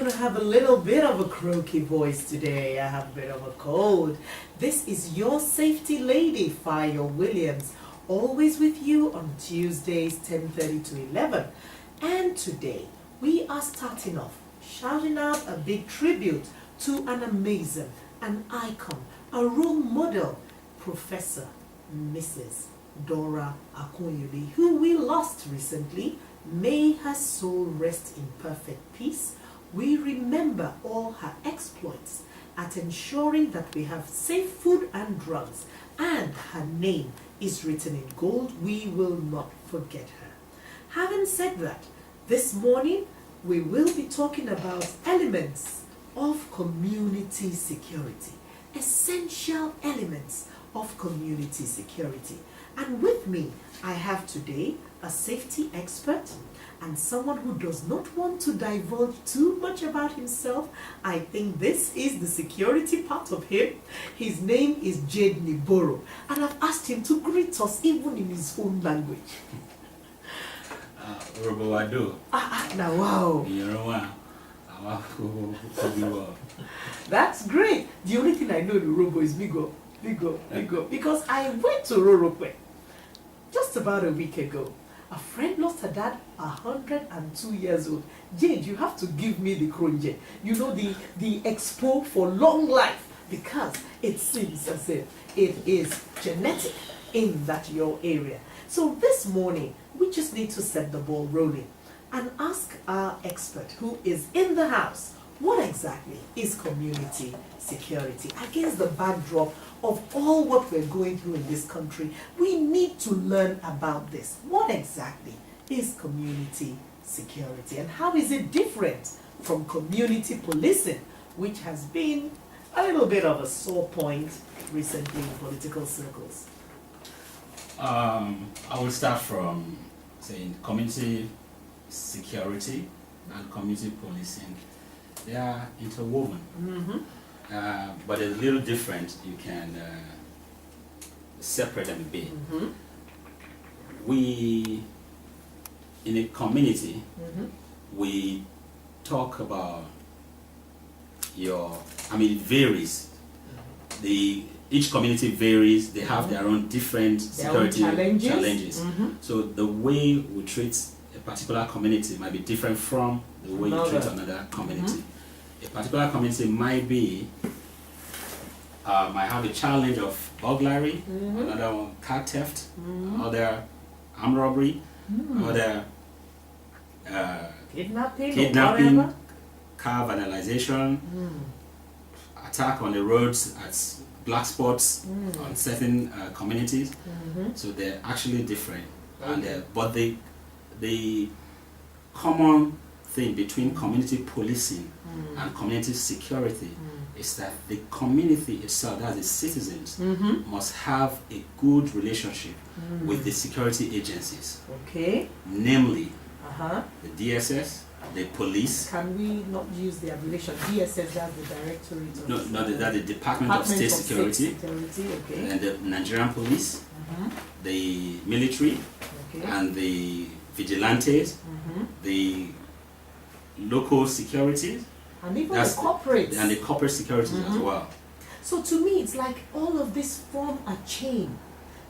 I have a little bit of a croaky voice today. I have a bit of a cold. This is your safety lady, Fayo Williams, always with you on Tuesdays 10:30 to 11. And today we are starting off shouting out a big tribute to an amazing, an icon, a role model, Professor Mrs. Dora Akunyili, who we lost recently. May her soul rest in perfect peace. We remember all her exploits at ensuring that we have safe food and drugs, and her name is written in gold. We will not forget her. Having said that, this morning we will be talking about elements of community security, essential elements of community security. And with me, I have today a safety expert and someone who does not want to divulge too much about himself. I think this is the security part of him. His name is Jade Niboro, and I've asked him to greet us even in his own language. Robo, I do. Now, wow. That's great. The only thing I know in Robo is Bigo. Because I went to Rorokwe just about a week ago. A friend lost her dad, 102 years old. Jade, you have to give me the kronje. You know, the expo for long life, because it seems as if it is genetic in that your area. So this morning, we just need to set the ball rolling and ask our expert who is in the house, what exactly is community security? Against the backdrop of all what we're going through in this country, we need to learn about this. What exactly is community security, and how is it different from community policing, which has been a little bit of a sore point recently in political circles? I will start from saying community security and community policing. They are interwoven, but they're a little different. You can separate them a bit. We, in a community, we talk about it varies. Each community varies. They have their own different security challenges. So the way we treat a particular community might be different from the way you treat another community. A particular community might have a challenge of burglary, another one car theft, another armed robbery, another kidnapping, car vandalization, attack on the roads at black spots on certain communities. So they're actually different, but the common thing between community policing and community security is that the community itself, that's the citizens, must have a good relationship with the security agencies. Okay. Namely, the DSS, the police. Can we not use the abbreviation DSS? That's the Directorate of... That's the Department of State Security. Okay. And the Nigerian police, the military, and the vigilantes, the local securities, and even the corporate. And the corporate securities as well. So to me, it's like all of this form a chain.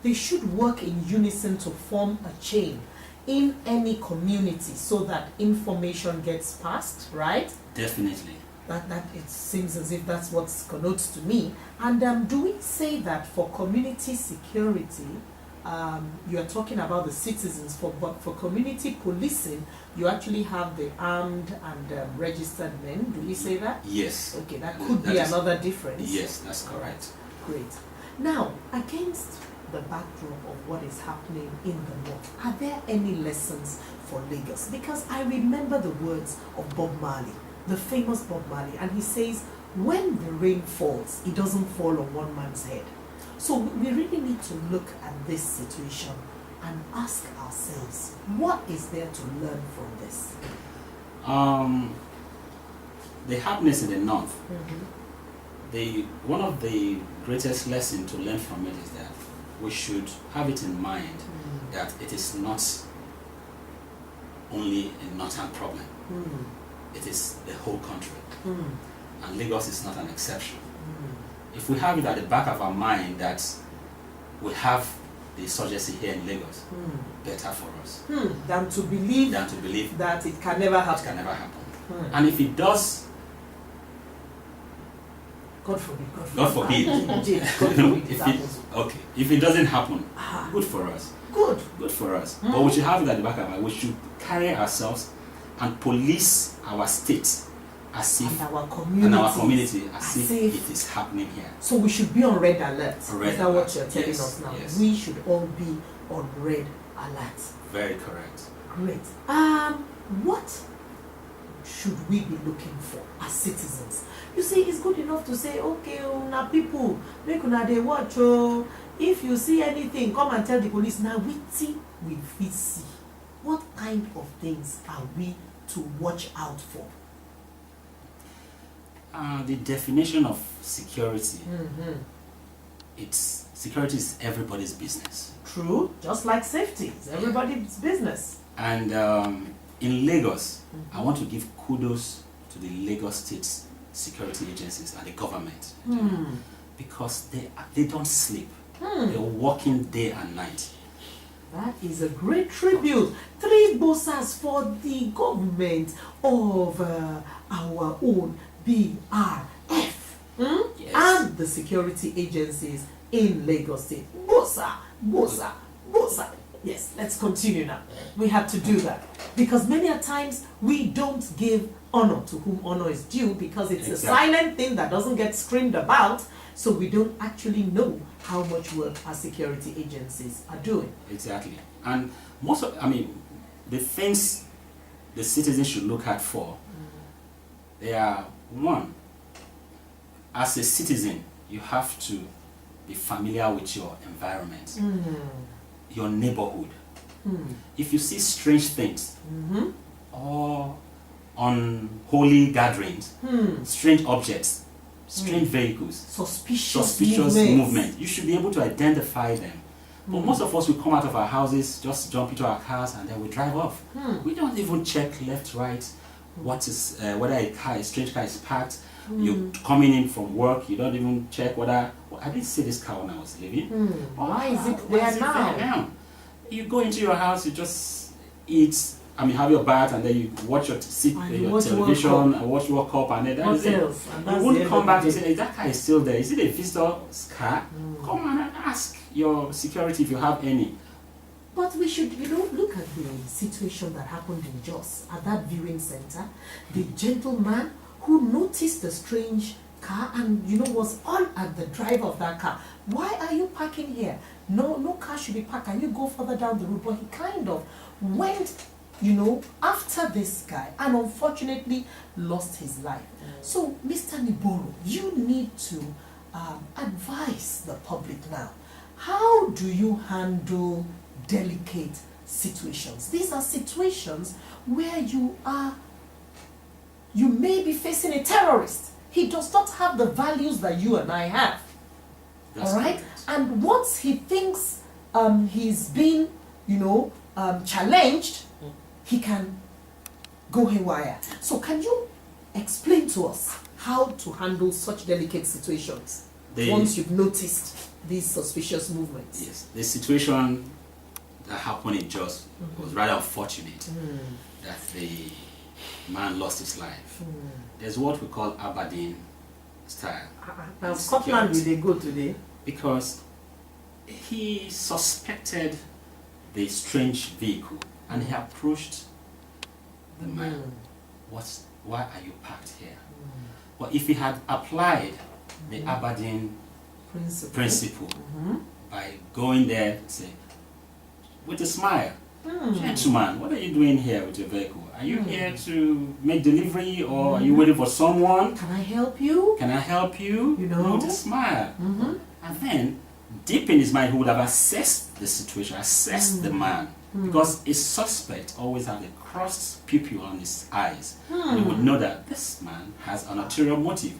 They should work in unison to form a chain in any community so that information gets passed, right? Definitely. That it seems as if that's what connotes to me. And do we say that for community security, you are talking about the citizens, but for community policing, you actually have the armed and registered men? Do we say that? Yes. Okay, that could be another difference. Yes, that's correct. Great. Now, against the backdrop of what is happening in the north, are there any lessons for Lagos? Because I remember the words of Bob Marley, the famous Bob Marley, and he says, when the rain falls, it doesn't fall on one man's head. So we really need to look at this situation and ask ourselves, what is there to learn from this? The happiness in the north, one of the greatest lessons to learn from it is that we should have it in mind that it is not only a northern problem. it is the whole country. And Lagos is not an exception. If we have it at the back of our mind that we have the insurgency here in Lagos, better for us. Than to believe that it can never happen. It can never happen. And if it does, God forbid. God forbid. If it doesn't happen, good for us. Good for us. But we should have it at the back of our mind. We should carry ourselves and police our state as if and our community as if it is happening here. So we should be on red alert. Is that what you're telling Yes, us now? yes. We should all be on red alert. Very correct. Great. What should we be looking for as citizens? You see, it's good enough to say, okay, now people, make una dey watch. Oh, if you see anything, come and tell the police. Now we see. What kind of things are we to watch out for? The definition of security. Security is everybody's business. True, just like safety, it's everybody's business. And in Lagos, I want to give kudos to the Lagos State's security agencies and the government because they don't sleep. They're working day and night. That is a great tribute. 3 bossas for the government of our own BRF Yes. and the security agencies in Lagos State. Bossa. Yes, let's continue now. We have to do that because many a times we don't give honor to whom honor is due because it's a silent thing that doesn't get screamed about, so we don't actually know how much work our security agencies are doing. Exactly. And the things the citizens should look out for, they are, one, as a citizen, you have to be familiar with your environment, your neighborhood. If you see strange things or unholy gatherings, strange objects, strange vehicles, suspicious movement, you should be able to identify them. But most of us will come out of our houses, just jump into our cars and then we drive off. We don't even check left, right, what is whether a strange car is parked. You're coming in from work, you don't even check whether I didn't see this car when I was leaving. Why is it there now? You go into your house, you just eat, have your bath, and then you watch your television and watch World Cup, and then that is it. You won't come back and say, hey, that car is still there. Is it a visitor's car? Come on and ask your security if you have any. But we should, look at the situation that happened in Jos at that viewing center. The gentleman who noticed the strange car and was on at the driver of that car. Why are you parking here? No car should be parked. Can you go further down the road? But he kind of went, after this guy and unfortunately lost his life. So, Mr. Niboro, you need to advise the public now. How do you handle delicate situations? These are situations where you may be facing a terrorist. He does not have the values that you and I have. All right? Correct. And once he thinks he's been, challenged, he can go haywire. So can you explain to us how to handle such delicate situations once you've noticed these suspicious movements? Yes. The situation that happened in Jos was rather unfortunate that the man lost his life. There's what we call Aberdeen style. Now Scotland will they go today? Because he suspected the strange vehicle and he approached the man. Why are you parked here? But if he had applied the Aberdeen principle by going there and say, with a smile, gentleman, what are you doing here with your vehicle? Are you here to make delivery or are you waiting for someone? Can I help you? Can I help you? With a smile. And then, deep in his mind, he would have assessed the situation, assessed the man. Because a suspect always has a crossed pupil on his eyes. And he would know that this man has an ulterior motive.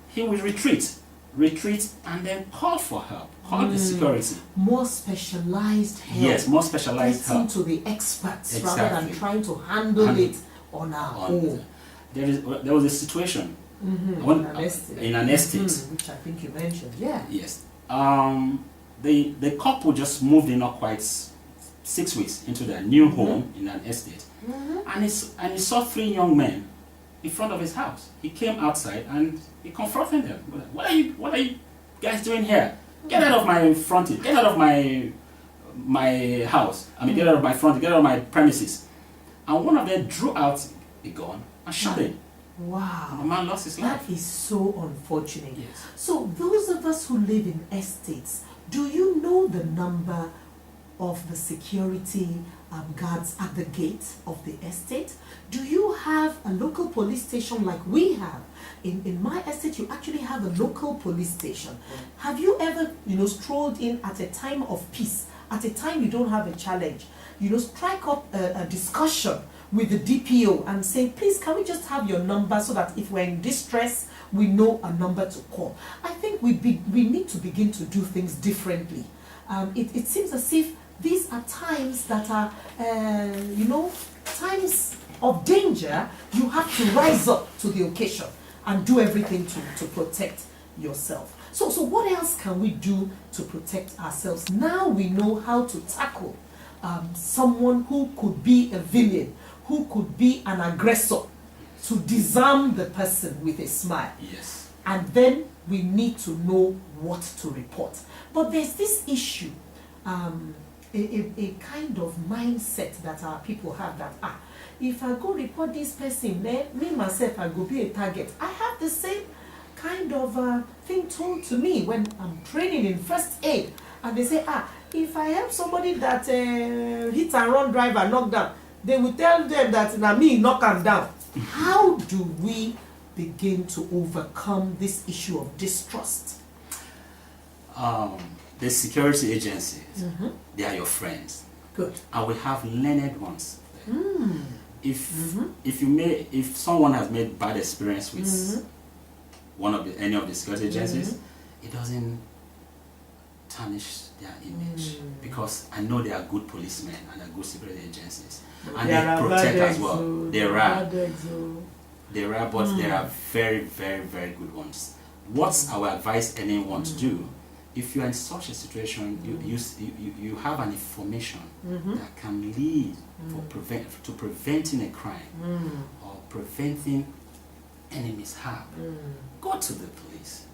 He will retreat, and then call for help, call the security. More specialized help. Yes, more specialized help. To the experts rather than trying to handle it on our own. there was a situation in an estate, which I think you mentioned. Yeah. Yes. The couple just moved in not quite 6 weeks into their new home in an estate, and he saw 3 young men in front of his house. He came outside and he confronted them. What are you guys doing here? Get out of my frontage. Get out of my house. I mean, get out of my frontage. Get out of my premises. And one of them drew out a gun and shot him. Wow. The man lost his life. That is so unfortunate. Yes. So those of us who live in estates, do you know the number of the security guards at the gate of the estate? Do you have a local police station like we have? In my estate, you actually have a local police station. Have you ever, strolled in at a time of peace, at a time you don't have a challenge, strike up a discussion with the DPO and say, please, can we just have your number so that if we're in distress, we know a number to call? I think we need to begin to do things differently. It seems as if these are times that are, times of danger. You have to rise up to the occasion and do everything to protect yourself. So what else can we do to protect ourselves? Now we know how to tackle someone who could be a villain, who could be an aggressor, to disarm the person with a smile. Yes. And then we need to know what to report. But there's this issue, a kind of mindset that our people have that, if I go report this person, then me myself, I go be a target. I have the same kind of thing told to me when I'm training in first aid. And they say, if I help somebody that hit and run driver, knock down, they will tell them that na me knock them down. How do we begin to overcome this issue of distrust? The security agencies, they are your friends. Good. And we have learned ones. If someone has made bad experience with any of the security agencies, it doesn't tarnish their image, because I know they are good policemen and they are good security agencies, and they protect as well. There are, but there are very, very, very good ones. What's our advice anyone to do? If you are in such a situation, you have an information that can lead to preventing a crime or preventing any mishap. Go to the police,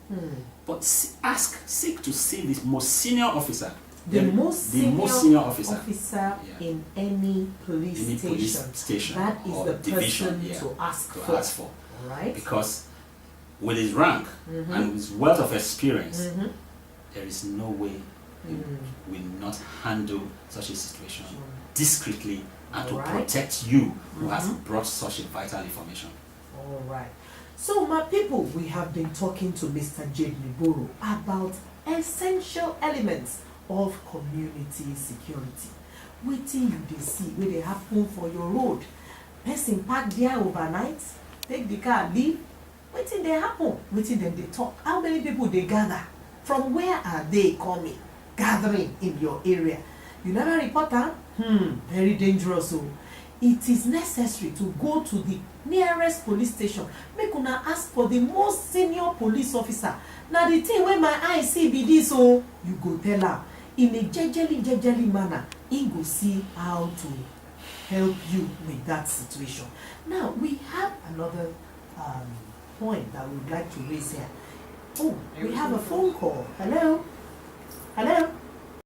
but seek to see the most senior officer. The most senior officer in any police station. That is the division, person to ask for. All right? Because with his rank and his wealth of experience, there is no way he will not handle such a situation discreetly and to protect you who has brought such a vital information. All right. So, my people, we have been talking to Mr. Jade Niboro about essential elements of community security. Wetin you dey see wey dey happen for your road? Person park there overnight, take the car, leave. Wetin dey happen? Wetin dem dey talk? How many people dey gather? From where are they coming? Gathering in your area. You never report am? Very dangerous. So it is necessary to go to the nearest police station. Make una ask for the most senior police officer. Now the thing wey my eye see be this, so you go tell her in a jejely manner. He go see how to help you with that situation. Now we have another point that we would like to raise here. Oh, we have a phone call. Hello.